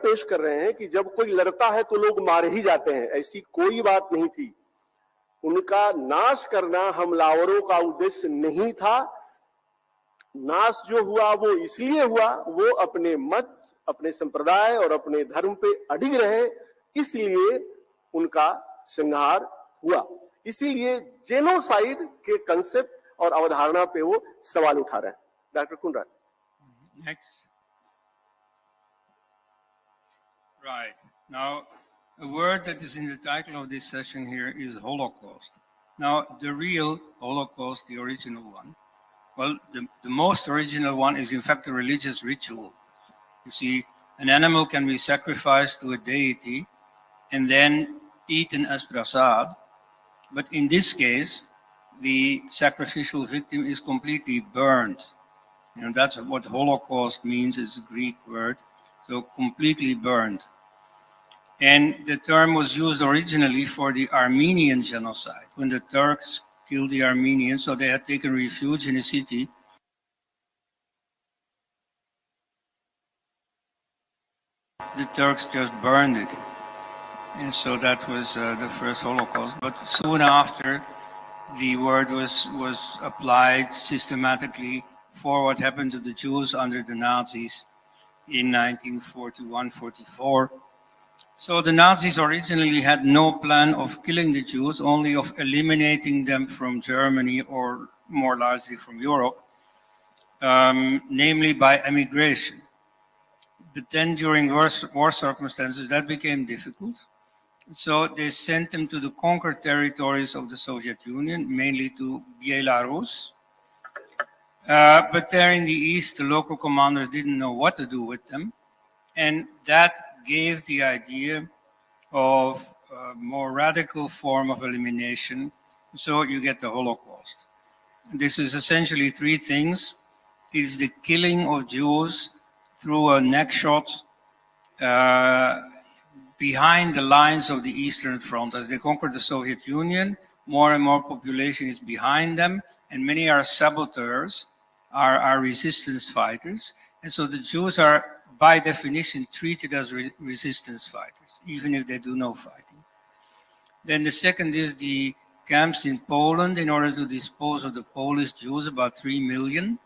पेश कर रहे हैं कि जब कोई लड़ता है तो लोग मारे ही जाते हैं, ऐसी कोई बात नहीं थी। उनका नाश करना हमलावरों का उद्देश्य नहीं था। नाश जो हुआ वो इसलिए हुआ, वो अपने मत, अपने संप्रदाय और अपने धर्म पे अडिग रहे, इसलिए उनका संहार हुआ। इसीलिए जेनोसाइड के कंसेप्ट और अवधारणा पे वो सवाल उठा रहे हैं। Doctor Kunda. Next. Right. Now, a word that is in the title of this session here is Holocaust. Now, the real Holocaust, the original one, well, the most original one is in fact a religious ritual. You see, an animal can be sacrificed to a deity and then eaten as prasad. But in this case, the sacrificial victim is completely burned. You know, that's what Holocaust means. It's a Greek word. So completely burned. And the term was used originally for the Armenian genocide, when the Turks killed the Armenians, so they had taken refuge in a city. The Turks just burned it. And so that was the first Holocaust. But soon after, the word was applied systematically for what happened to the Jews under the Nazis in 1941-44. So the Nazis originally had no plan of killing the Jews, only of eliminating them from Germany or more largely from Europe, namely by emigration. But then during war circumstances, that became difficult. So they sent them to the conquered territories of the Soviet Union, mainly to Belarus. But there in the east, the local commanders didn't know what to do with them. And that gave the idea of a more radical form of elimination. So you get the Holocaust. This is essentially three things. It is the killing of Jews through a neck shot behind the lines of the Eastern Front. As they conquered the Soviet Union, more and more population is behind them, and many are saboteurs, are resistance fighters. And so the Jews are, by definition, treated as resistance fighters, even if they do no fighting. Then the second is the camps in Poland in order to dispose of the Polish Jews, about 3 million,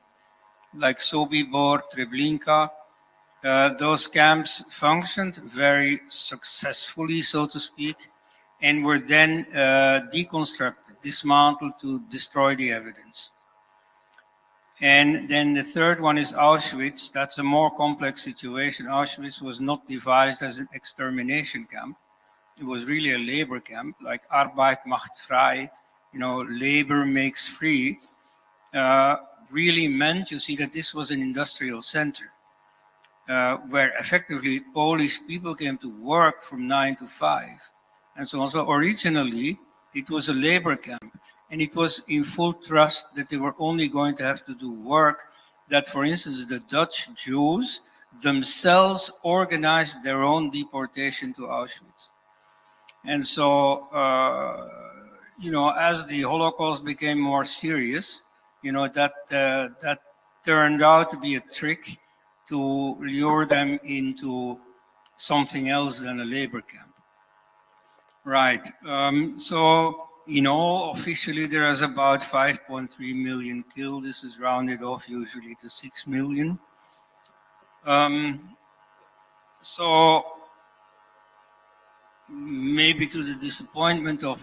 like Sobibor, Treblinka. Those camps functioned very successfully, so to speak, and were then deconstructed, dismantled to destroy the evidence. And then the third one is Auschwitz. That's a more complex situation. Auschwitz was not devised as an extermination camp. It was really a labor camp, like Arbeit macht frei, you know, labor makes free, really meant, you see, that this was an industrial center, where effectively Polish people came to work from 9 to 5. And so also originally, it was a labor camp. And it was in full trust that they were only going to have to do work that, for instance, the Dutch Jews themselves organized their own deportation to Auschwitz. And so, you know, as the Holocaust became more serious, you know, that turned out to be a trick to lure them into something else than a labor camp. Right. So, in all, officially, there is about 5.3 million killed. This is rounded off usually to 6 million. So, maybe to the disappointment of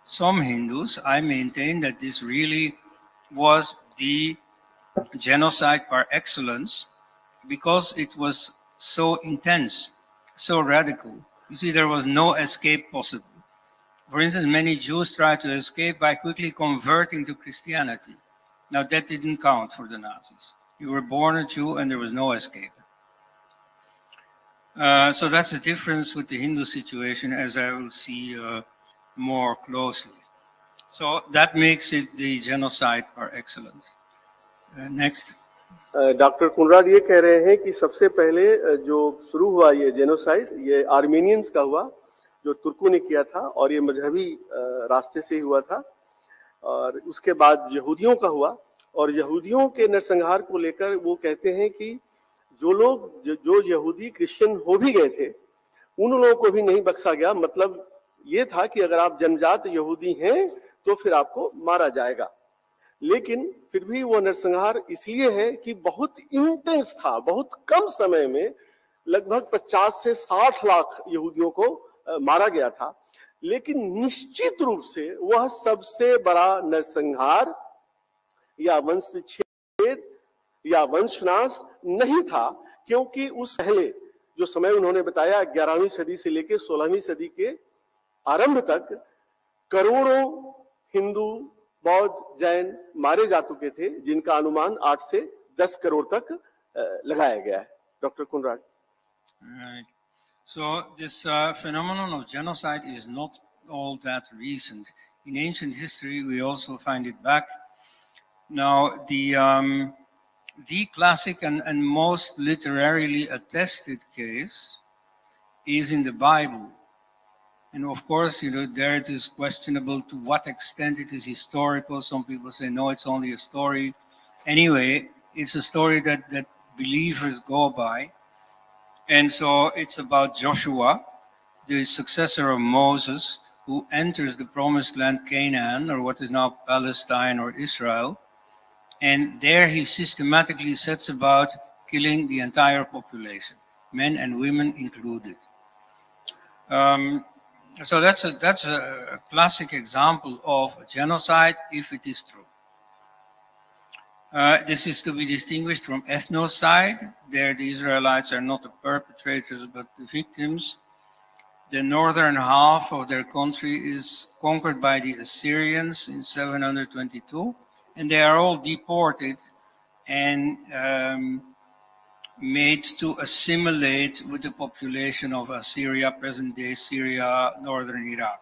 some Hindus, I maintain that this really was the genocide par excellence because it was so intense, so radical. You see, there was no escape possible. For instance, many Jews tried to escape by quickly converting to Christianity. Now, that didn't count for the Nazis. You were born a Jew and there was no escape. So that's the difference with the Hindu situation, as I will see more closely. So that makes it the genocide par excellence. Next. Doctor Konrad ये कह रहे हैं कि सबसे पहले जो शुरू हुआ ये जेनोसाइड, ये आर्मेनियंस का हुआ, जो तुर्कों ने किया था, और ये मजहबी रास्ते से हुआ था। और उसके बाद यहूदियों का हुआ, और यहूदियों के नरसंहार को लेकर वो कहते हैं कि जो लोग जो यहूदी क्रिश्चियन हो भी गए थे, उन लोगों को भी नहीं बख्शा गया। मतलब ये था कि अगर आप जन्मजात यहूदी हैं तो फिर आपको मारा जाएगा। लेकिन फिर भी वो नरसंहार इसलिए है कि बहुत इंटेंस था। बहुत कम समय में लगभग 50 से 60 लाख यहूदियों को मारा गया था। लेकिन निश्चित रूप से वह सबसे बड़ा नरसंहार या वंशच्छेद या वंशनाश नहीं था, क्योंकि उस पहले जो समय उन्होंने बताया 11वीं सदी से लेकर 16वीं सदी के आरंभ तक करोड़ों हिंदू, बौद्ध, जैन मारे जा चुके थे, जिनका अनुमान 8 से 10 करोड़ तक लगाया गया है। Doctor कुनराड। Right. So this phenomenon of genocide is not all that recent. In ancient history, we also find it back. Now, the classic and most literarily attested case is in the Bible. And of course, there it is questionable to what extent it is historical. Some people say, no, it's only a story. Anyway, it's a story that believers go by. And so it's about Joshua, the successor of Moses, who enters the promised land Canaan, or what is now Palestine or Israel. And there he systematically sets about killing the entire population, men and women included. So that's a classic example of genocide, if it is true. This is to be distinguished from ethnocide. There the Israelites are not the perpetrators but the victims. The northern half of their country is conquered by the Assyrians in 722, and they are all deported and made to assimilate with the population of Assyria, present-day Syria, northern Iraq.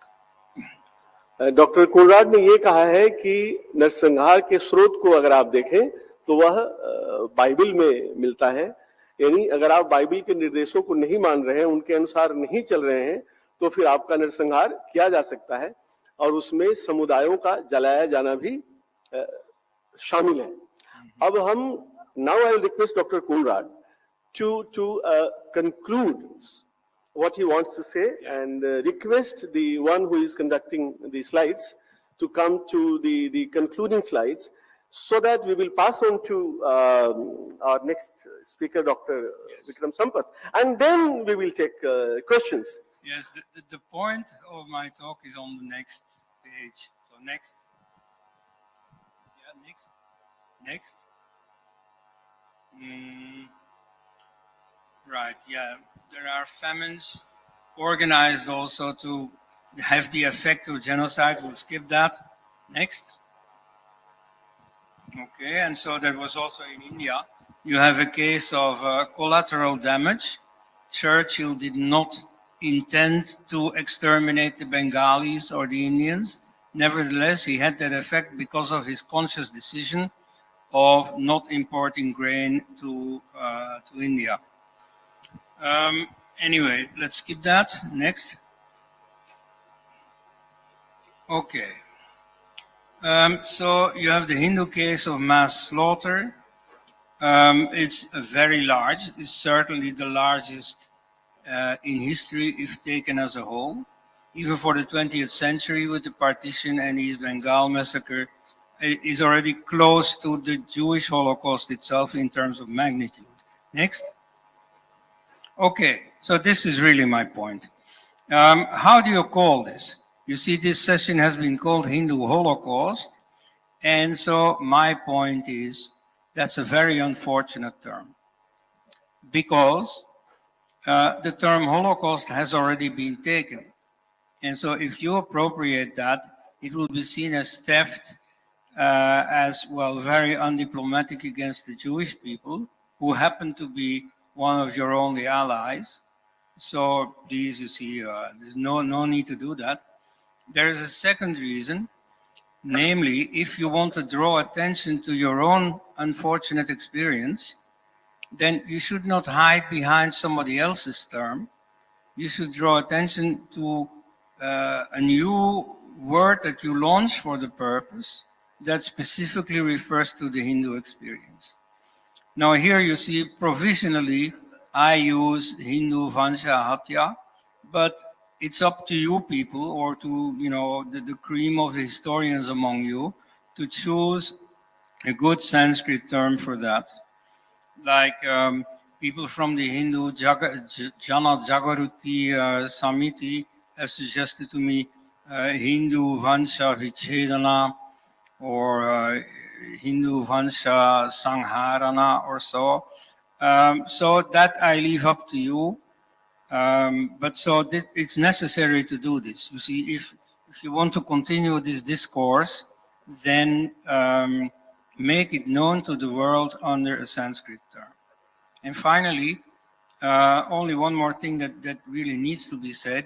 Doctor Konrad ने ये कहा है कि नरसंहार के स्रोत को अगर आप देखें तो वह बाइबल में मिलता है। यानी अगर आप बाइबल के निर्देशों को नहीं मान रहे हैं, उनके अनुसार नहीं चल रहे हैं, तो फिर आपका नरसंहार किया जा सकता है, और उसमें समुदायों का जलाया जाना भी शामिल है। अब हम now I will request Dr. Kunrad to conclude what he wants to say, and request the one who is conducting the slides to come to the concluding slides, so that we will pass on to our next speaker, Dr. Vikram Sampath, and then we will take questions. Yes, the point of my talk is on the next page. So next. Yeah, next. Right, yeah. There are famines organized also to have the effect of genocide. We'll skip that. Next. Okay, and so there was also in India, you have a case of collateral damage. Churchill did not intend to exterminate the Bengalis or the Indians. Nevertheless, he had that effect because of his conscious decision of not importing grain to India. Anyway, let's skip that. Next. Okay. So you have the Hindu case of mass slaughter. It's very large. It's certainly the largest in history if taken as a whole. Even for the 20th century with the partition and East Bengal massacre, it is already close to the Jewish Holocaust itself in terms of magnitude. Next. Okay, so this is really my point. How do you call this? You see, this session has been called Hindu Holocaust, and so my point is that's a very unfortunate term, because the term Holocaust has already been taken. And so if you appropriate that, it will be seen as theft, as well, very undiplomatic against the Jewish people, who happen to be one of your only allies. So please, you see, there's no need to do that. There is a second reason, namely, if you want to draw attention to your own unfortunate experience, then you should not hide behind somebody else's term. You should draw attention to a new word that you launch for the purpose that specifically refers to the Hindu experience. Now here you see provisionally I use Hindu Vansha Hatya, but it's up to you people, or to, you know, the cream of the historians among you, to choose a good Sanskrit term for that. Like people from the Hindu Jana Jagaruti Samiti have suggested to me Hindu Vansha Vichedana, or Hindu Vansha Sangharana or so. So that I leave up to you. But so it's necessary to do this. You see, if you want to continue this discourse, then make it known to the world under a Sanskrit term. And finally, only one more thing that really needs to be said.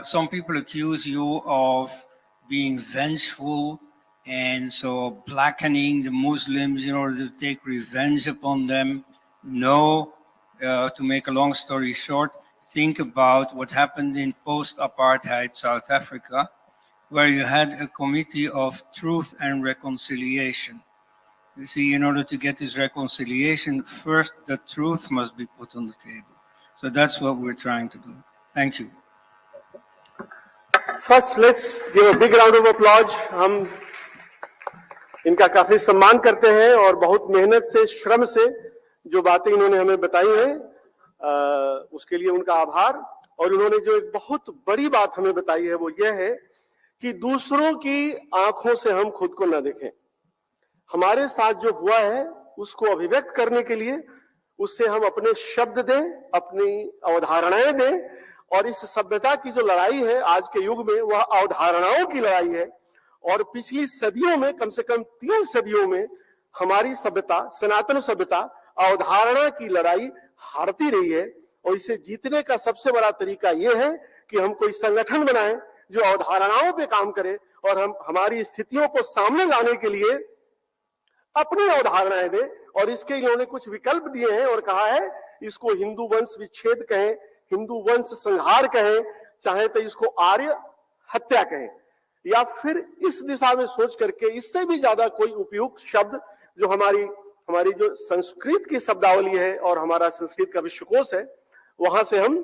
Some people accuse you of being vengeful and so blackening the Muslims in order to take revenge upon them. No, to make a long story short, think about what happened in post-apartheid South Africa, where you had a committee of truth and reconciliation. You see, in order to get this reconciliation, first the truth must be put on the table. So that's what we're trying to do. Thank you. First, let's give a big round of applause. हम इनका काफी सम्मान करते हैं और बहुत मेहनत से, श्रम से जो बातें इन्होंने हमें बताई हैं, उसके लिए उनका आभार। और उन्होंने जो एक बहुत बड़ी बात हमें बताई है वो ये है कि दूसरों की आंखों से हम खुद को न देखें। हमारे साथ जो हुआ है उसको अभिव्यक्त करने के लिए उससे हम अपने शब्द दें, अपनी अवधारणाएं दें। और इस सभ्यता की जो लड़ाई है आज के युग में, वह अवधारणाओं की लड़ाई है। और पिछली सदियों में, कम से कम 3 सदियों में हमारी सभ्यता, सनातन सभ्यता अवधारणा की लड़ाई हारती रही है। और इसे जीतने का सबसे बड़ा तरीका यह है कि हम कोई संगठन बनाएं जो अवधारणाओं पे काम करे और हम हमारी स्थितियों को सामने लाने के लिए अपनी अवधारणाएं दे। और इसके इन्होंने कुछ विकल्प दिए हैं और कहा है इसको हिंदू वंश विच्छेद कहें, हिंदू वंश संहार कहें, चाहे तो इसको आर्य हत्या कहें, या फिर इस दिशा में सोच करके इससे भी ज्यादा कोई उपयुक्त शब्द जो हमारी जो संस्कृत की शब्दावली है और हमारा संस्कृत का विश्वकोश है वहां से हम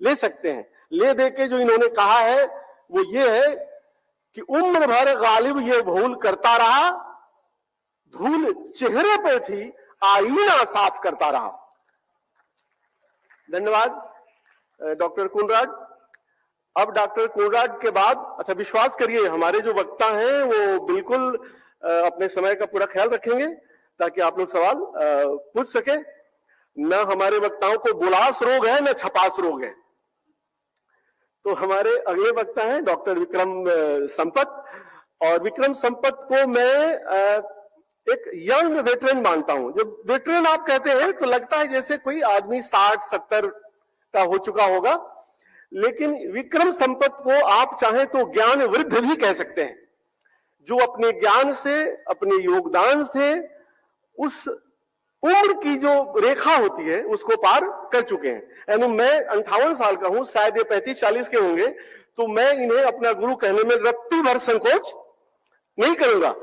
ले सकते हैं। ले दे के जो इन्होंने कहा है वो ये है कि उम्र भर गालिब ये भूल करता रहा, धूल चेहरे पे थी आईना साफ करता रहा। धन्यवाद डॉक्टर कोनराड। अब डॉक्टर कोनराड के बाद, अच्छा विश्वास करिए हमारे जो वक्ता हैं वो बिल्कुल अपने समय का पूरा ख्याल रखेंगे ताकि आप लोग सवाल पूछ सके। न हमारे वक्ताओं को बुलास रोग है न छपास रोग है। तो हमारे अगले वक्ता हैं डॉक्टर विक्रम संपत। और विक्रम संपत को मैं एक यंग वेटरन मानता हूं। जब वेटरन आप कहते हैं तो लगता है जैसे कोई आदमी 60-70 का हो चुका होगा, लेकिन विक्रम संपत को आप चाहें तो ज्ञान वृद्ध भी कह सकते हैं, जो अपने ज्ञान से, अपने योगदान से उस उम्र की जो रेखा होती है उसको पार कर चुके हैं। यानी मैं 58 साल का हूं, शायद ये 35-40 के होंगे, तो मैं इन्हें अपना गुरु कहने में रत्ती भर संकोच नहीं करूंगा।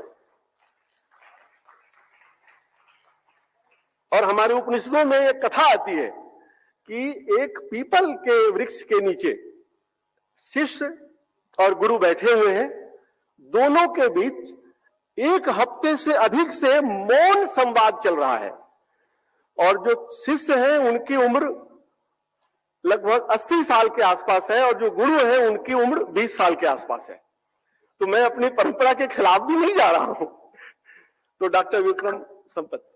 और हमारे उपनिषदों में एक कथा आती है कि एक पीपल के वृक्ष के नीचे शिष्य और गुरु बैठे हुए हैं। दोनों के बीच 1 हफ्ते से अधिक से मौन संवाद चल रहा है। और जो शिष्य हैं उनकी उम्र लगभग 80 साल के आसपास है और जो गुरु हैं उनकी उम्र 20 साल के आसपास है। तो मैं अपनी परंपरा के खिलाफ भी नहीं जा रहा हूं। तो डॉक्टर विक्रम संपत।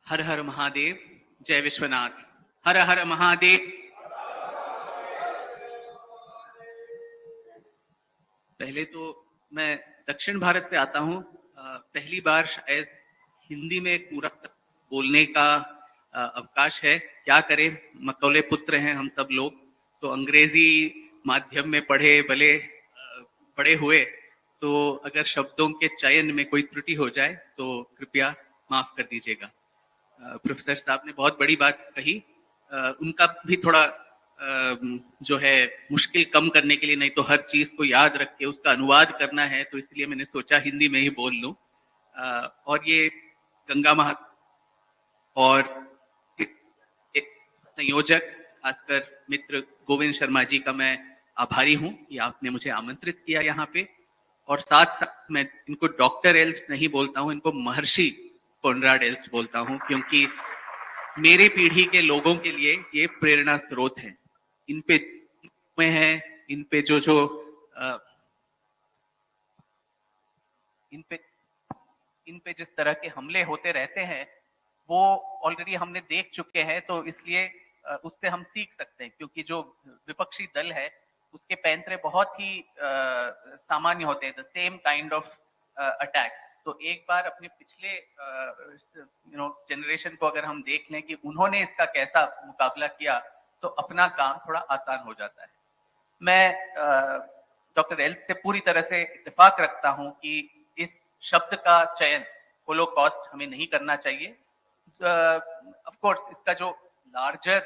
हर हर महादेव, जय विश्वनाथ। हर हर महादेव। पहले तो मैं दक्षिण भारत से आता हूँ। पहली बार शायद हिंदी में पूरा बोलने का अवकाश है। क्या करें, मकौले पुत्र हैं हम सब लोग, तो अंग्रेजी माध्यम में पढ़े हुए, तो अगर शब्दों के चयन में कोई त्रुटि हो जाए तो कृपया माफ कर दीजिएगा। प्रोफेसर साहब ने बहुत बड़ी बात कही। उनका भी थोड़ा जो है मुश्किल कम करने के लिए, नहीं तो हर चीज को याद रख के उसका अनुवाद करना है, तो इसलिए मैंने सोचा हिंदी में ही बोल लूं। और ये गंगा महा और संयोजक खासकर मित्र गोविंद शर्मा जी का मैं आभारी हूं कि आपने मुझे आमंत्रित किया यहाँ पे। और साथ साथ मैं इनको डॉक्टर एल्स नहीं बोलता हूं, इनको महर्षि कोनराड एल्स बोलता हूं, क्योंकि मेरी पीढ़ी के लोगों के लिए ये प्रेरणा स्रोत है। इन पे में है, इन पे इन पे जिस तरह के हमले होते रहते हैं वो ऑलरेडी हमने देख चुके हैं, तो इसलिए उससे हम सीख सकते हैं, क्योंकि जो विपक्षी दल है उसके पैंतरे बहुत ही सामान्य होते हैं, the same kind of attacks. तो एक बार अपने पिछले जनरेशन को अगर हम देख लें कि उन्होंने इसका कैसा मुकाबला किया, तो अपना काम थोड़ा आसान हो जाता है। मैं डॉक्टर एल्स से पूरी तरह से इत्तेफाक रखता हूं कि इस शब्द का चयन होलोकॉस्ट हमें नहीं करना चाहिए। ऑफ कोर्स इसका जो लार्जर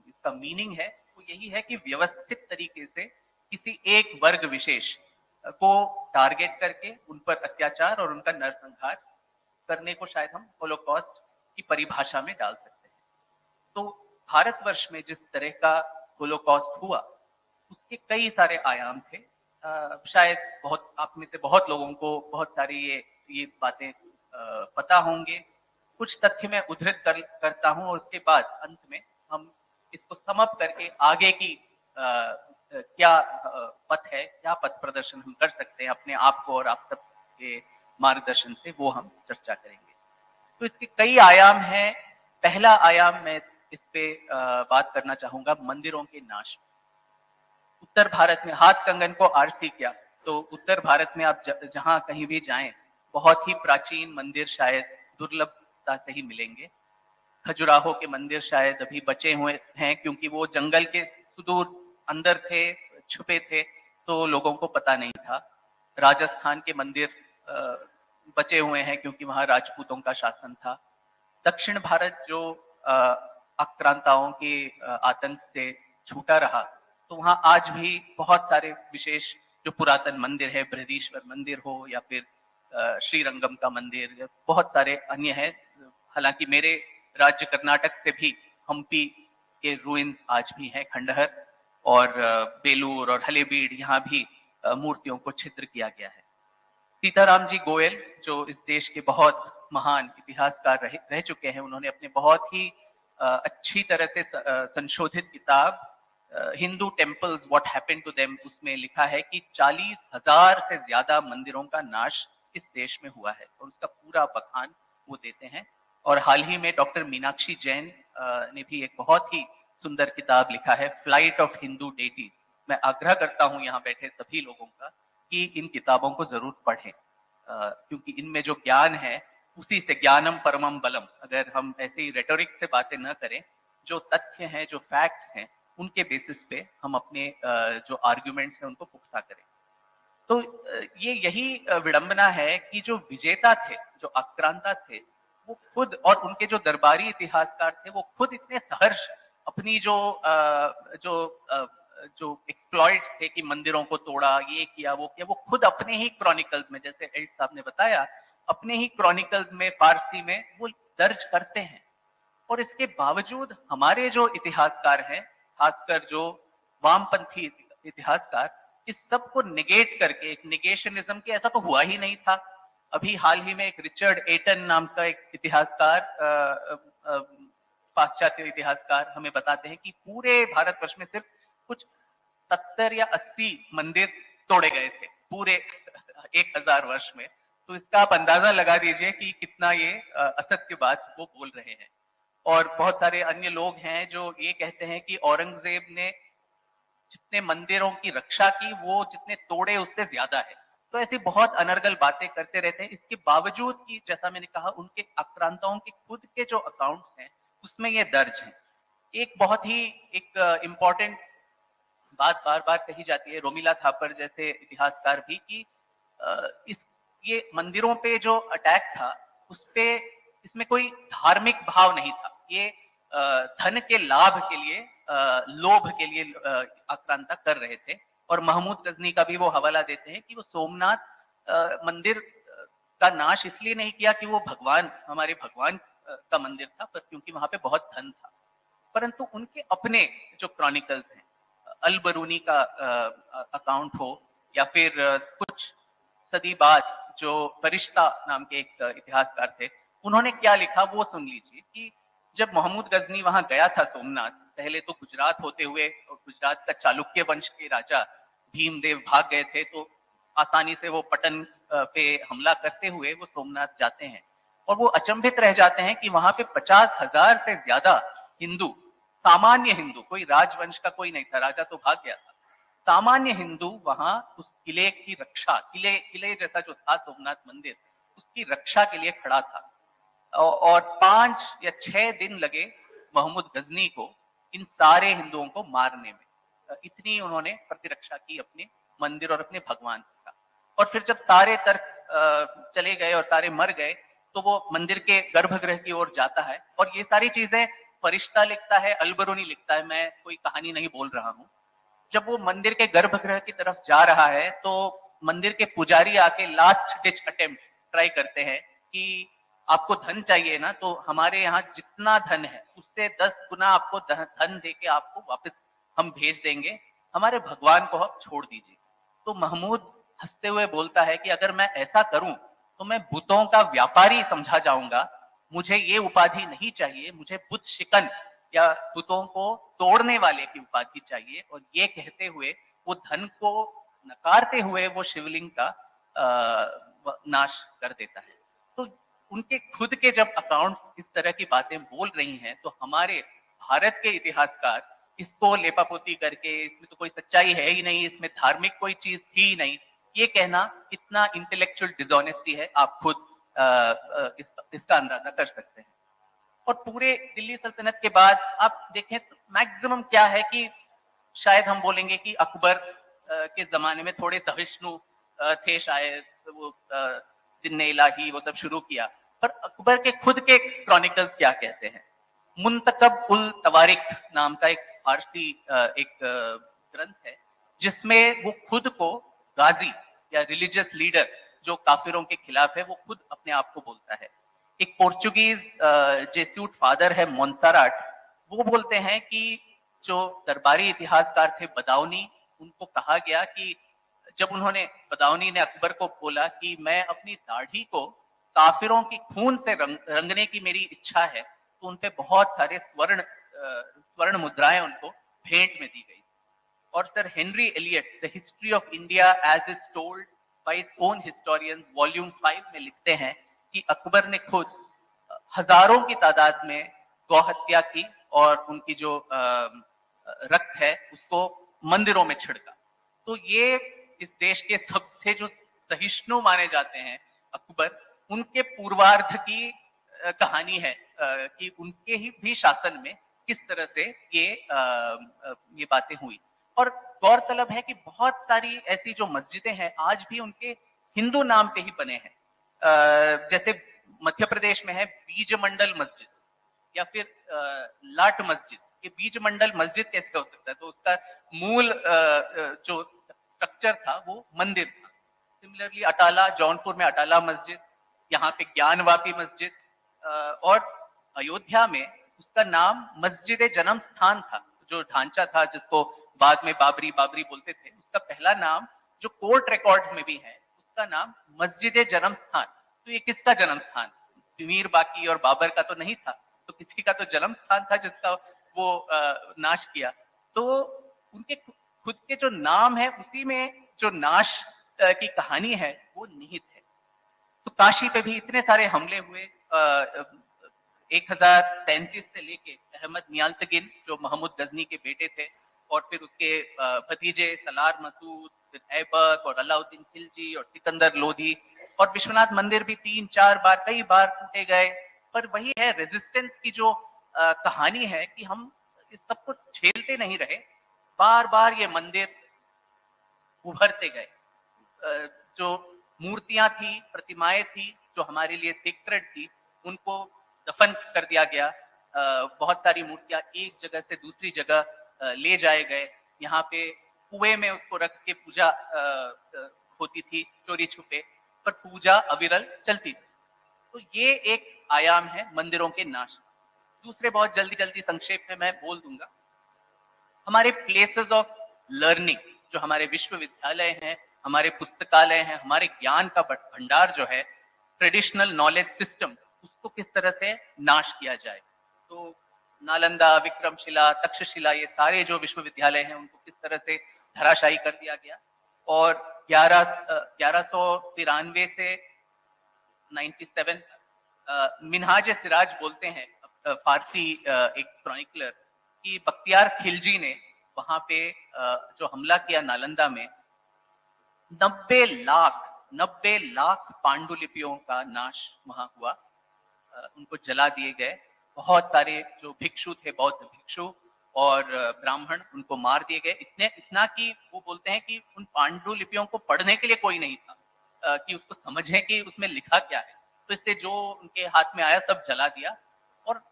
इसका मीनिंग है वो यही है कि व्यवस्थित तरीके से किसी एक वर्ग विशेष को टारगेट करके उन पर अत्याचार और उनका नरसंहार करने को शायद हम होलोकॉस्ट की परिभाषा में डाल सकते हैं। तो भारतवर्ष में जिस तरह का होलोकॉस्ट हुआ उसके कई सारे आयाम थे। शायद बहुत आप में से बहुत लोगों को बहुत सारी ये बातें पता होंगे। कुछ तथ्य मैं उद्धृत करता हूं और उसके बाद अंत में हम इसको समअप करके आगे की क्या पथ है, क्या पथ प्रदर्शन हम कर सकते हैं अपने आप को और आप सब के मार्गदर्शन से, वो हम चर्चा करेंगे। तो इसके कई आयाम हैं। पहला आयाम मैं इस पे बात करना चाहूंगा मंदिरों के नाश। उत्तर भारत में हाथ कंगन को आरती किया, तो उत्तर भारत में आप जहां कहीं भी जाएं बहुत ही प्राचीन मंदिर शायद दुर्लभता से ही मिलेंगे। खजुराहो के मंदिर शायद अभी बचे हुए हैं, क्योंकि वो जंगल के सुदूर अंदर थे, छुपे थे, तो लोगों को पता नहीं था। राजस्थान के मंदिर बचे हुए हैं क्योंकि वहां राजपूतों का शासन था। दक्षिण भारत जो आक्रांताओं के आतंक से छूटा रहा, तो वहां आज भी बहुत सारे विशेष जो पुरातन मंदिर है, बृहदीश्वर मंदिर हो या फिर श्रीरंगम का मंदिर, बहुत सारे अन्य हैं। हालांकि मेरे राज्य कर्नाटक से भी हम्पी के रूइंस आज भी हैं, खंडहर, और बेलूर और हलेबीड, यहाँ भी मूर्तियों को छिद्र किया गया है। सीताराम जी गोयल जो इस देश के बहुत महान इतिहासकार रह चुके हैं, उन्होंने अपने बहुत ही अच्छी तरह से संशोधित किताब Hindu temples what happened to them, उसमें लिखा है कि 40,000 से ज्यादा मंदिरों का नाश इस देश में हुआ है, और उसका पूरा बखान वो देते हैं। और हाल ही में डॉक्टर मीनाक्षी जैन ने भी एक बहुत ही सुंदर किताब लिखा है, फ्लाइट ऑफ हिंदू डेटीज। मैं आग्रह करता हूं यहाँ बैठे सभी लोगों का कि इन किताबों को जरूर पढ़ें, क्योंकि इनमें जो ज्ञान है उसी से ज्ञानम परमम बलम। अगर हम ऐसे ही रेटोरिक से बातें न करें, जो तथ्य हैं, जो फैक्ट्स हैं, उनके बेसिस पे हम अपने जो आर्ग्यूमेंट्स हैं उनको पुख्ता करें। तो यही विडंबना है कि जो विजेता थे, जो आक्रांता थे, वो खुद और उनके जो दरबारी इतिहासकार थे वो खुद इतने सहर्ष अपनी जो एक्सप्लॉइट थे कि मंदिरों को तोड़ा, ये किया, वो किया, वो खुद अपने ही क्रॉनिकल्स में, जैसे एल्ट साहब ने बताया, अपने ही क्रॉनिकल्स में फारसी में वो दर्ज करते हैं। और इसके बावजूद हमारे जो इतिहासकार हैं, खासकर जो वामपंथी इतिहासकार, इस सब को निगेट करके, एक निगेशनिज्म के ऐसा तो हुआ ही नहीं था। अभी हाल ही में एक रिचर्ड एटन नाम का एक इतिहासकार, पाश्चात्य इतिहासकार, हमें बताते हैं कि पूरे भारतवर्ष में सिर्फ कुछ 70 या 80 मंदिर तोड़े गए थे पूरे 1000 वर्ष में। तो इसका आप अंदाजा लगा दीजिए कि कितना ये असत्य बात वो बोल रहे हैं। और बहुत सारे अन्य लोग हैं जो ये कहते हैं कि औरंगजेब ने जितने मंदिरों की रक्षा की, वो जितने तोड़े उससे ज्यादा है। तो ऐसी बहुत अनर्गल बातें करते रहते हैं। इसके बावजूद कि जैसा मैंने कहा, उनके आक्रांताओं के खुद के जो अकाउंट्स हैं उसमें ये दर्ज है। एक बहुत ही इम्पोर्टेंट बात बार बार कही जाती है, रोमिला थापर जैसे इतिहासकार भी, कि ये मंदिरों पे जो अटैक था उस पे इसमें कोई धार्मिक भाव नहीं था। ये धन के लाभ के लिए, लोभ के लिए आक्रांता कर रहे थे। और महमूद गजनी का भी वो हवाला देते हैं कि वो सोमनाथ मंदिर का नाश इसलिए नहीं किया कि वो हमारे भगवान का मंदिर था, पर क्योंकि वहां पे बहुत धन था। परंतु उनके अपने जो क्रॉनिकल्स हैं, अल-बरूनी का अकाउंट हो या फिर कुछ सदी बाद जो फरिश्ता नाम के एक इतिहासकार थे, उन्होंने क्या लिखा वो सुन लीजिए कि जब महमूद गजनी वहां गया था सोमनाथ, पहले तो गुजरात होते हुए, और गुजरात का चालुक्य वंश के राजा भीमदेव भाग गए थे, तो आसानी से वो पटन पे हमला करते हुए वो सोमनाथ जाते हैं और वो अचंभित रह जाते हैं कि वहां पे 50,000 से ज्यादा हिंदू, सामान्य हिंदू, कोई राजवंश का कोई नहीं था, राजा तो भाग गया था, सामान्य हिंदू वहां उस किले की रक्षा, किले जैसा जो था सोमनाथ मंदिर, उसकी रक्षा के लिए खड़ा था। और 5 या 6 दिन लगे महमूद गजनी को इन सारे हिंदुओं को मारने में। इतनी उन्होंने प्रतिरक्षा की अपने मंदिर और अपने भगवान का। और फिर जब सारे तर्क चले गए और सारे मर गए, तो वो मंदिर के गर्भगृह की ओर जाता है। और ये सारी चीजें फरिश्ता लिखता है, अल-बरूनी लिखता है, मैं कोई कहानी नहीं बोल रहा हूं। जब वो मंदिर के गर्भगृह की तरफ जा रहा है, तो मंदिर के पुजारी आके लास्ट डिच अटेम्प्ट ट्राई करते हैं कि आपको धन चाहिए ना, तो हमारे यहाँ जितना धन है उससे 10 गुना आपको धन देके आपको वापस हम भेज देंगे, हमारे भगवान को आप छोड़ दीजिए। तो महमूद हंसते हुए बोलता है कि अगर मैं ऐसा करूं तो मैं बुतों का व्यापारी समझा जाऊंगा, मुझे ये उपाधि नहीं चाहिए, मुझे बुत शिकन या बुतों को तोड़ने वाले की उपाधि चाहिए। और ये कहते हुए वो धन को नकारते हुए वो शिवलिंग का नाश कर देता है। तो उनके खुद के जब अकाउंट्स इस तरह की बातें बोल रही हैं, तो हमारे भारत के इतिहासकार इसको लेपापोती करके, इसमें तो कोई सच्चाई है ही नहीं, इसमें धार्मिक कोई चीज थी ही नहीं, ये कहना कितना इंटेलेक्चुअल डिसऑनेस्टी है, आप खुद इसका अंदाजा कर सकते हैं। और पूरे दिल्ली सल्तनत के बाद आप देखें तो मैक्सिमम क्या है कि शायद हम बोलेंगे कि अकबर के जमाने में थोड़े सहिष्णु थे, शायद वो जिन्ने इलाही वो सब शुरू किया। पर अकबर के खुद के क्रॉनिकल्स क्या कहते हैं? मुंतकब उल तवारिक नाम का एक फारसी एक ग्रंथ है, जिसमें वो खुद को गाजी या रिलीजियस लीडर जो काफिरों के खिलाफ है, वो खुद अपने आप को बोलता है। एक पोर्चुगीज जेसूट फादर है मोन्साराट, वो बोलते हैं कि जो दरबारी इतिहासकार थे बदाऊनी, उनको कहा गया कि जब बदाऊनी ने अकबर को बोला कि मैं अपनी दाढ़ी को काफिरों की खून से रंगने की मेरी इच्छा है, तो उनपे बहुत सारे स्वर्ण मुद्राएं उनको भेंट में दी गई। और sir Henry Elliot the history of India as is told by its own historians volume 5 में लिखते हैं कि अकबर ने खुद हजारों की तादाद में गौ हत्या की और उनकी जो रक्त है उसको मंदिरों में छिड़का। तो ये इस देश के सबसे जो सहिष्णु माने जाते हैं अकबर, उनके पूर्वार्ध की कहानी है कि उनके ही भी शासन में किस तरह से ये बातें हुई। और गौरतलब है कि बहुत सारी ऐसी जो मस्जिदें हैं आज भी उनके हिंदू नाम पे ही बने हैं। जैसे मध्य प्रदेश में है बीज मंडल मस्जिद या फिर लाट मस्जिद। ये बीज मंडल मस्जिद कैसे हो सकता है? तो उसका मूल जो स्ट्रक्चर था वो मंदिर था। सिमिलरली अटाला, जौनपुर में अटाला मस्जिद, यहाँ पे ज्ञानवापी मस्जिद, और अयोध्या में उसका नाम मस्जिद जन्म स्थान था। जो ढांचा था जिसको बाद में बाबरी बोलते थे, उसका पहला नाम जो कोर्ट रिकॉर्ड में भी है उसका नाम मस्जिद जन्म स्थान। तो ये किसका जन्म स्थान? मीर बाकी और बाबर का तो नहीं था, तो किसी का तो जन्म स्थान था जिसका वो नाश किया। तो उनके खुद के जो नाम है उसी में जो नाश की कहानी है वो निहित है। तो काशी पे भी इतने सारे हमले हुए। 1033 से लेके अहमद नियालतगिन जो महमूद गजनी के बेटे थे, और फिर उसके भतीजे सलार मसूद, फिर ऐबक और अलाउद्दीन खिलजी और सिकंदर लोधी, और विश्वनाथ मंदिर भी 3-4 बार, कई बार टूटे गए। पर वही है रेजिस्टेंस की जो कहानी है कि हम इस सब को झेलते नहीं रहे, बार बार ये मंदिर उभरते गए। जो मूर्तियां थी, प्रतिमाएं थी जो हमारे लिए सीक्रेट थी, उनको दफन कर दिया गया। बहुत सारी मूर्तियां एक जगह से दूसरी जगह ले जाए गए। यहाँ पे कुएं में उसको रख के पूजा होती थी चोरी छुपे, पर पूजा अविरल चलती थी। तो ये एक आयाम है मंदिरों के नाश। दूसरे बहुत जल्दी जल्दी संक्षेप में मैं बोल दूंगा। हमारे प्लेसेस ऑफ लर्निंग, जो हमारे विश्वविद्यालय हैं, हमारे पुस्तकालय हैं, हमारे ज्ञान का भंडार जो है, ट्रेडिशनल नॉलेज सिस्टम, उसको किस तरह से नाश किया जाए। तो नालंदा, विक्रमशिला, तक्षशिला, ये सारे जो विश्वविद्यालय हैं उनको किस तरह से धराशायी कर दिया गया। और 1193 से 97 मिनहाज सिराज बोलते हैं फारसी एक क्रॉनिकलर कि बख्तियार खिलजी ने वहां पे जो हमला किया नालंदा में, 90 लाख पांडुलिपियों का नाश वहां हुआ। उनको जला दिए गए। बहुत सारे जो भिक्षु थे, बौद्ध भिक्षु और ब्राह्मण, उनको मार दिए गए। इतना कि वो बोलते हैं कि उन पांडुलिपियों को पढ़ने के लिए कोई नहीं था कि उसको समझें कि उसमें लिखा क्या है। तो इससे जो उनके हाथ में आया सब जला दिया। और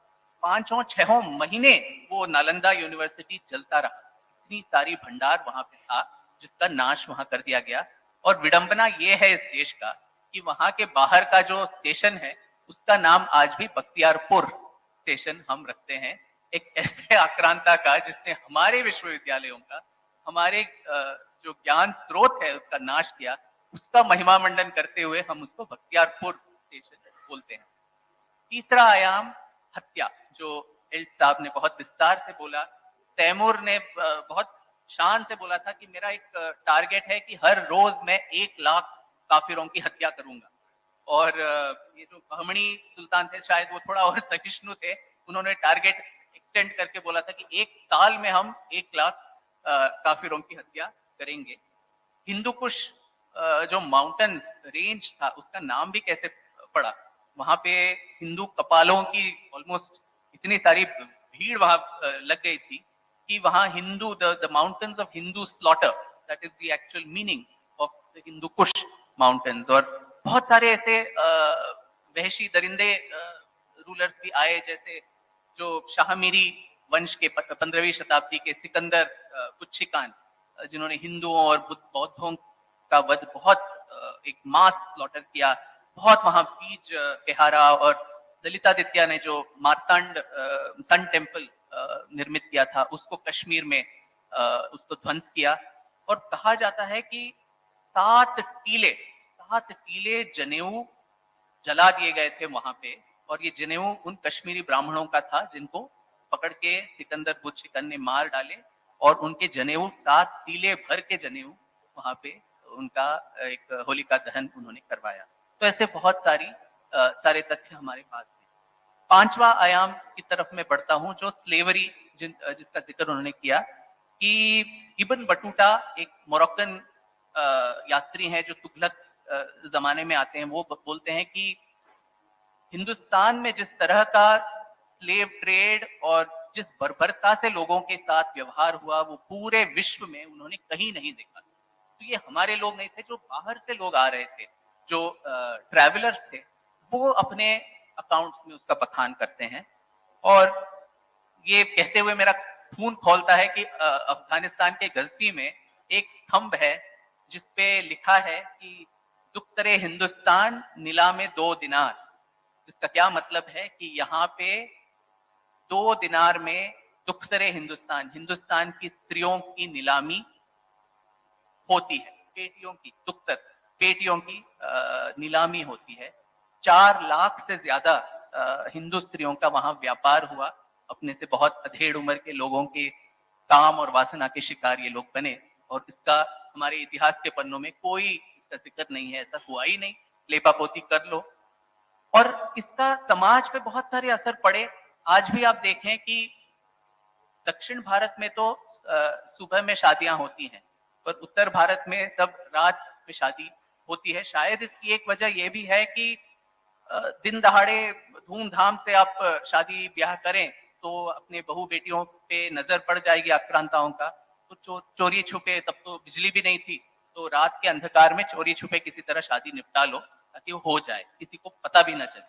5-6 महीने वो नालंदा यूनिवर्सिटी जलता रहा। इतनी सारी भंडार वहां पे था जिसका नाश वहां कर दिया गया। और विडंबना ये है इस देश का कि वहां के बाहर का जो स्टेशन है उसका नाम आज भी बख्तियारपुर स्टेशन हम रखते हैं। एक ऐसे आक्रांता का जिसने हमारे विश्वविद्यालयों का, हमारे जो ज्ञान स्रोत है उसका नाश किया, उसका महिमा मंडन करते हुए हम उसको बख्तियारपुर स्टेशन बोलते हैं। तीसरा आयाम हत्या, जो एल्ट साहब ने बहुत विस्तार से बोला। तैमूर ने बहुत शान से बोला था कि मेरा एक टारगेट है कि हर रोज मैं 1 लाख काफिरों की हत्या करूंगा। और ये जो बहमणी सुल्तान थे, शायद वो थोड़ा और सहिष्णु थे, उन्होंने टारगेट एक्सटेंड करके बोला था कि 1 साल में हम 1 लाख काफिरों की हत्या करेंगे। हिंदू कुश जो माउंटेन रेंज था उसका नाम भी कैसे पड़ा। वहां पे हिंदू कपालों की ऑलमोस्ट इतनी सारी भीड़ वहां लग गई थी कि वहां Hindu the mountains of Hindu slaughter, that is the actual meaning of the Hindu Kush mountains. और बहुत सारे ऐसे वहशी दरिंदे रूलर्स भी आए, जैसे जो शाहमीरी वंश के 15वीं शताब्दी के सिकंदर कुच्छिकान, जिन्होंने हिंदुओं और बौद्धों का वध बहुत एक मास स्लॉटर किया। बहुत वहां बीज तिहारा। और ललितादित्य ने जो मार्तांड सन टेम्पल निर्मित किया था उसको कश्मीर में उसको ध्वंस किया। और कहा जाता है कि 7 टीले जनेऊ जला दिए गए थे वहां पे। और ये जनेऊ उन कश्मीरी ब्राह्मणों का था जिनको पकड़ के सिकंदर बुच्छिकन ने मार डाले। और उनके जनेऊ 7 टीले भर के जनेऊ वहां पे उनका एक होलिका दहन उन्होंने करवाया। तो ऐसे बहुत सारे तथ्य हमारे पास हैं। 5वां आयाम की तरफ मैं बढ़ता हूं, जो स्लेवरी जिसका जिक्र उन्होंने किया कि इब्न बटूटा एक मोरक्कन यात्री हैं जो तुगलक जमाने में आते हैं। वो बोलते हैं कि हिंदुस्तान में जिस तरह का स्लेव ट्रेड और जिस बर्बरता से लोगों के साथ व्यवहार हुआ वो पूरे विश्व में उन्होंने कहीं नहीं देखा। तो ये हमारे लोग नहीं थे, जो बाहर से लोग आ रहे थे, जो ट्रैवलर्स थे, वो अपने अकाउंट्स में उसका बखान करते हैं। और ये कहते हुए मेरा खून खौलता है कि अफगानिस्तान के गजनी में एक स्तंभ है जिसपे लिखा है कि दुख्तरे हिंदुस्तान नीलामे 2 दिनार। जिसका क्या मतलब है कि यहाँ पे 2 दिनार में दुख्तरे हिंदुस्तान की स्त्रियों की नीलामी होती है। पेटियों की नीलामी होती है। 4 लाख से ज्यादा हिंदू स्त्रियों का वहां व्यापार हुआ। अपने से बहुत अधेड़ उम्र के लोगों के काम और वासना के शिकार ये लोग बने। और इसका हमारे इतिहास के पन्नों में कोई इसका जिक्र नहीं है। ऐसा हुआ ही नहीं, लेपापोती कर लो। और इसका समाज पे बहुत सारे असर पड़े। आज भी आप देखें कि दक्षिण भारत में तो सुबह में शादियां होती हैं, पर उत्तर भारत में सब रात में शादी होती है। शायद इसकी एक वजह यह भी है कि दिन दहाड़े धूमधाम से आप शादी ब्याह करें तो अपने बहू बेटियों पे नजर पड़ जाएगी आक्रांताओं का। तो चोरी छुपे, तब तो बिजली भी नहीं थी, तो रात के अंधकार में चोरी छुपे किसी तरह शादी निपटा लो ताकि वो हो जाए, किसी को पता भी ना चले।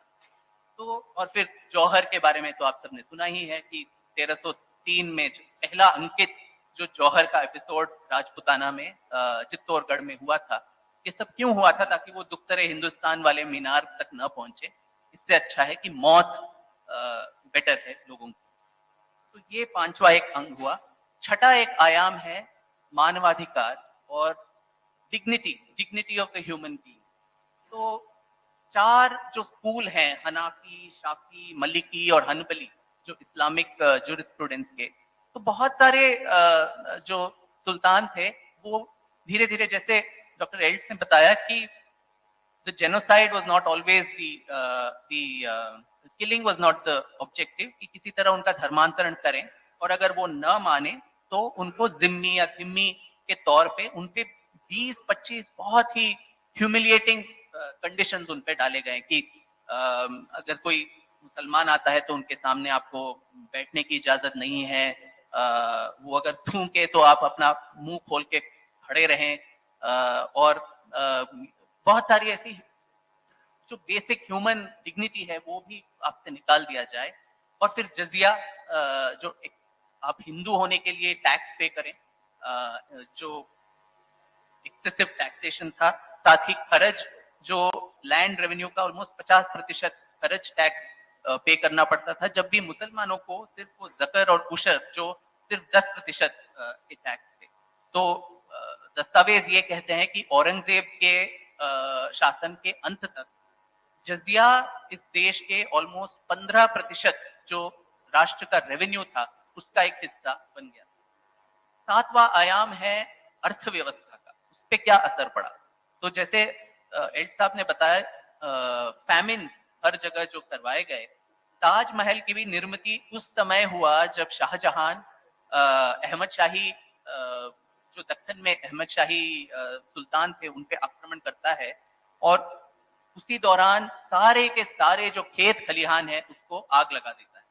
तो और फिर जौहर के बारे में तो आप सबने सुना ही है कि 1303 में पहला अंकित जो जौहर का एपिसोड राजपुताना में चित्तौड़गढ़ में हुआ था, ये सब क्यों हुआ था? ताकि वो दुख्तरे हिंदुस्तान वाले मीनार तक न पहुंचे। इससे अच्छा है कि मौत बेटर है लोगों को। तो ये पांचवा एक अंग हुआ। छठा एक आयाम है मानवाधिकार और dignity of the human being. तो चार जो स्कूल हैं, हनाफी, शाफी, मलिकी और हनबली, जो इस्लामिक जूरिस्प्रूडेंस के, तो बहुत सारे जो सुल्तान थे वो धीरे धीरे, जैसे डॉक्टर एल्ड्स ने बताया कि the genocide was not always the killing was not the objective, कि किसी तरह उनका धर्मांतरण करें, और अगर वो न माने तो उनको जिम्मी या जिम्मी के तौर पे उन पे 20-25 बहुत ही ह्यूमिलिएटिंग कंडीशंस उन पे डाले गए कि अगर कोई मुसलमान आता है तो उनके सामने आपको बैठने की इजाजत नहीं है, वो अगर थूके तो आप अपना मुंह खोल के खड़े रहें, और बहुत सारी ऐसी जो बेसिक ह्यूमन डिग्निटी है वो भी आपसे निकाल दिया जाए। और फिर जजिया, जो आप हिंदू होने के लिए टैक्स पे करें, जो एक्सेसिव टैक्सेशन था। साथ ही खर्च, जो लैंड रेवेन्यू का ऑलमोस्ट 50% खर्च टैक्स पे करना पड़ता था, जब भी मुसलमानों को सिर्फ वो ज़कर और उशर जो सिर्फ 10% के टैक्स थे। तो दस्तावेज ये कहते हैं कि औरंगजेब के शासन के अंत तक जजिया इस देश के ऑलमोस्ट 15% जो राष्ट्र का रेवेन्यू था उसका एक हिस्सा बन गया। सातवां आयाम है अर्थव्यवस्था का, उस पर क्या असर पड़ा। तो जैसे एड साहब ने बताया, फैमिन हर जगह जो करवाए गए, ताजमहल की भी निर्मिति उस समय हुआ जब शाहजहां अहमद शाही, जो दक्कन में अहमद शाही सुल्तान थे, उन पे आक्रमण करता है, और उसी दौरान सारे के सारे जो खेत खलिहान है उसको आग लगा देता है,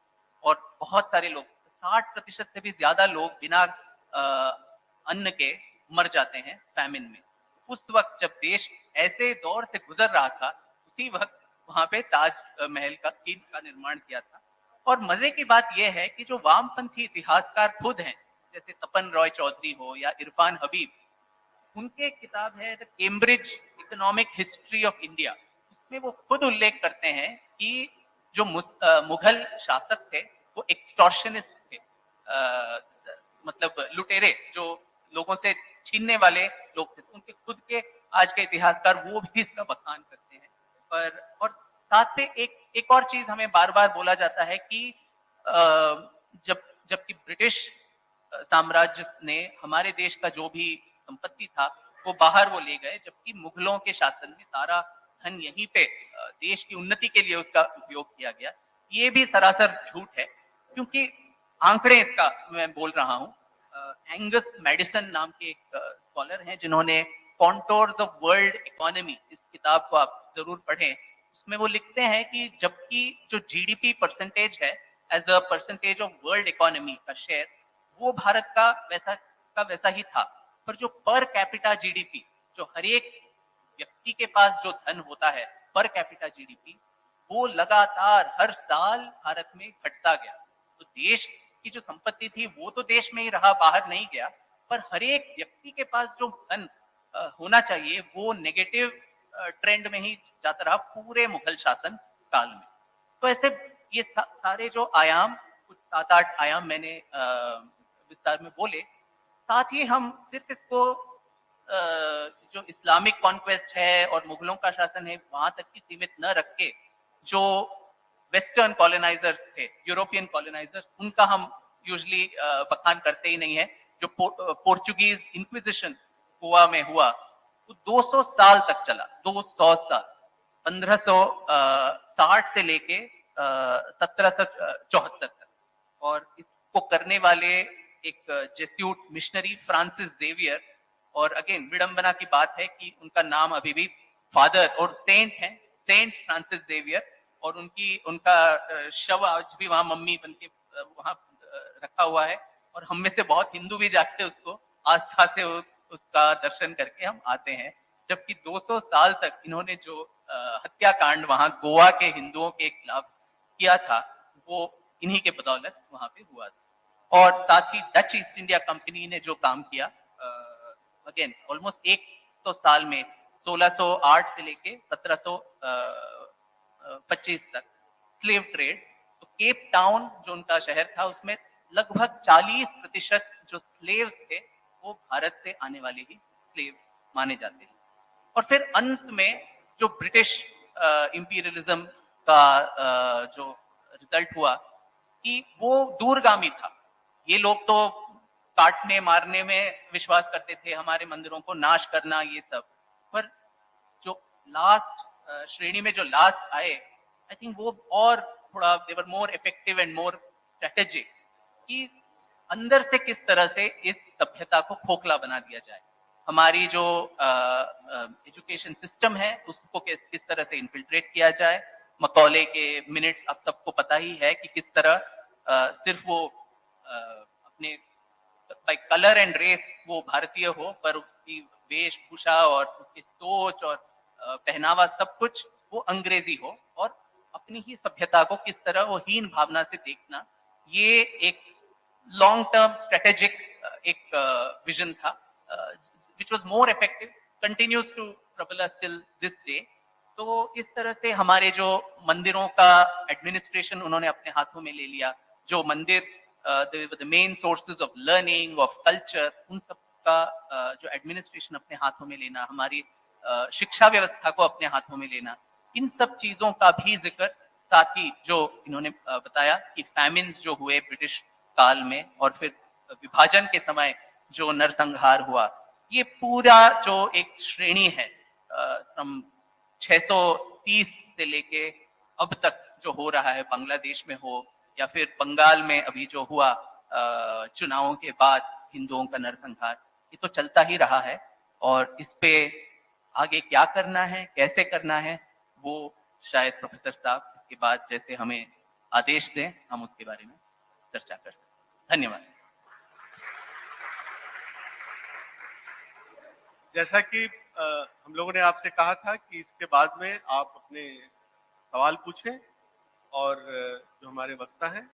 और बहुत सारे लोग, 60% से भी ज्यादा लोग बिना अन्न के मर जाते हैं फैमिन में। उस वक्त जब देश ऐसे दौर से गुजर रहा था, उसी वक्त वहां पे ताजमहल का निर्माण किया था। और मजे की बात यह है कि जो वामपंथी इतिहासकार खुद हैं, जैसे तपन रॉय चौधरी हो या इरफान हबीब, उनके किताब है the Cambridge economic history of India, उसमें वो खुद उल्लेख करते हैं कि जो मुगल शासक थे वो एक्सटॉर्शनिस्ट थे, मतलब लुटेरे, जो लोगों से छीनने वाले लोग थे। उनके खुद के आज के इतिहासकार वो भी इसका बखान करते हैं। और साथ में एक और चीज हमें बार बार बोला जाता है कि जबकि ब्रिटिश साम्राज्य ने हमारे देश का जो भी संपत्ति था वो बाहर वो ले गए, जबकि मुगलों के शासन में सारा धन यहीं पे देश की उन्नति के लिए उसका उपयोग किया गया। ये भी सरासर झूठ है, क्योंकि आंकड़े इसका मैं बोल रहा हूँ। एंगस मैडिसन नाम के एक स्कॉलर हैं जिन्होंने कॉन्टोर्स ऑफ वर्ल्ड इकोनॉमी, इस किताब को आप जरूर पढ़ें। उसमें वो लिखते हैं कि जबकि जो जीडीपी परसेंटेज है as a percentage of world economy का शेयर, वो भारत का वैसा ही था, पर जो पर कैपिटा जीडीपी, जो हर एक व्यक्ति के पास जो धन होता है पर कैपिटा जीडीपी, वो लगातार हर साल भारत में घटता गया। तो देश की जो संपत्ति थी वो तो देश में ही रहा, बाहर नहीं गया, पर हर एक व्यक्ति के पास जो धन होना चाहिए वो नेगेटिव ट्रेंड में ही जाता रहा पूरे मुगल शासन काल में। तो ऐसे ये सारे जो आयाम, कुछ 7-8 आयाम मैंने विस्तार में बोले। साथ ही हम सिर्फ इसको जो इस्लामिक कॉन्क्वेस्ट है और मुगलों का शासन है वहां तक ही सीमित न रख के, जो वेस्टर्न कॉलोनाइजर्स थे, यूरोपियन कॉलोनाइजर्स, उनका हम यूजुअली बखान करते ही नहीं है। जो पोर्चुगीज इंक्विजिशन गोवा में हुआ वो 200 साल तक चला, 200 साल, 1560 से लेके 1774 तक। और इसको करने वाले एक जेस्यूट मिशनरी फ्रांसिस जेवियर, और अगेन विडंबना की बात है कि उनका नाम अभी भी फादर और सेंट है, सेंट फ्रांसिस जेवियर, और उनका शव आज भी वहां मम्मी बनके वहां रखा हुआ है, और हम में से बहुत हिंदू भी जाते हैं उसको आस्था से उसका दर्शन करके हम आते हैं। जबकि 200 साल तक इन्होंने जो हत्याकांड वहां गोवा के हिंदुओं के खिलाफ किया था वो इन्हीं के बदौलत वहां पे हुआ था। और साथ ही डच ईस्ट इंडिया कंपनी ने जो काम किया, अगेन ऑलमोस्ट 100 साल में 1608 से लेके 1725 तक स्लेव ट्रेड, तो केप टाउन जो उनका शहर था उसमें लगभग 40% जो स्लेव्स थे वो भारत से आने वाले ही स्लेव माने जाते हैं। और फिर अंत में जो ब्रिटिश इंपीरियलिज्म का जो रिजल्ट हुआ कि वो दूरगामी था। ये लोग तो काटने मारने में विश्वास करते थे, हमारे मंदिरों को नाश करना, ये सब। पर जो लास्ट श्रेणी में जो लास्ट आए, आई थिंक वो और थोड़ा they were more effective and more strategic कि अंदर से किस तरह से इस सभ्यता को खोखला बना दिया जाए। हमारी जो एजुकेशन सिस्टम है उसको किस तरह से इन्फिल्ट्रेट किया जाए। मकौले के मिनट्स आप सबको पता ही है कि किस तरह सिर्फ वो अपने बाय कलर एंड रेस वो भारतीय हो, पर उसकी वेशभूषा और उसकी सोच और पहनावा सब कुछ वो अंग्रेजी हो, और अपनी ही सभ्यता को किस तरह वो हीन भावना से देखना, ये एक लॉन्ग टर्म स्ट्रेटेजिक एक विजन था, which was more effective, continues to prevail still this day। तो इस तरह से हमारे जो मंदिरों का एडमिनिस्ट्रेशन उन्होंने अपने हाथों में ले लिया, जो मंदिर the main sources of learning, of culture, उन सब का जो एडमिनिस्ट्रेशन अपने हाथों में लेना, हमारी शिक्षा व्यवस्था को अपने हाथों में लेना, इन सब चीजों का भी जिक्र, साथ ही जो इन्होंने बताया कि फैमिन्स जो हुए ब्रिटिश काल में और फिर विभाजन के समय जो नरसंहार हुआ, ये पूरा जो एक श्रेणी है 630 से लेके अब तक जो हो रहा है, बांग्लादेश में हो या फिर बंगाल में अभी जो हुआ चुनावों के बाद हिंदुओं का नरसंहार, ये तो चलता ही रहा है। और इस पे आगे क्या करना है, कैसे करना है, वो शायद प्रोफेसर साहब इसके बाद जैसे हमें आदेश दें, हम उसके बारे में चर्चा कर सकते। धन्यवाद। जैसा कि हम लोगों ने आपसे कहा था कि इसके बाद में आप अपने सवाल पूछें, और जो हमारे वक्ता हैं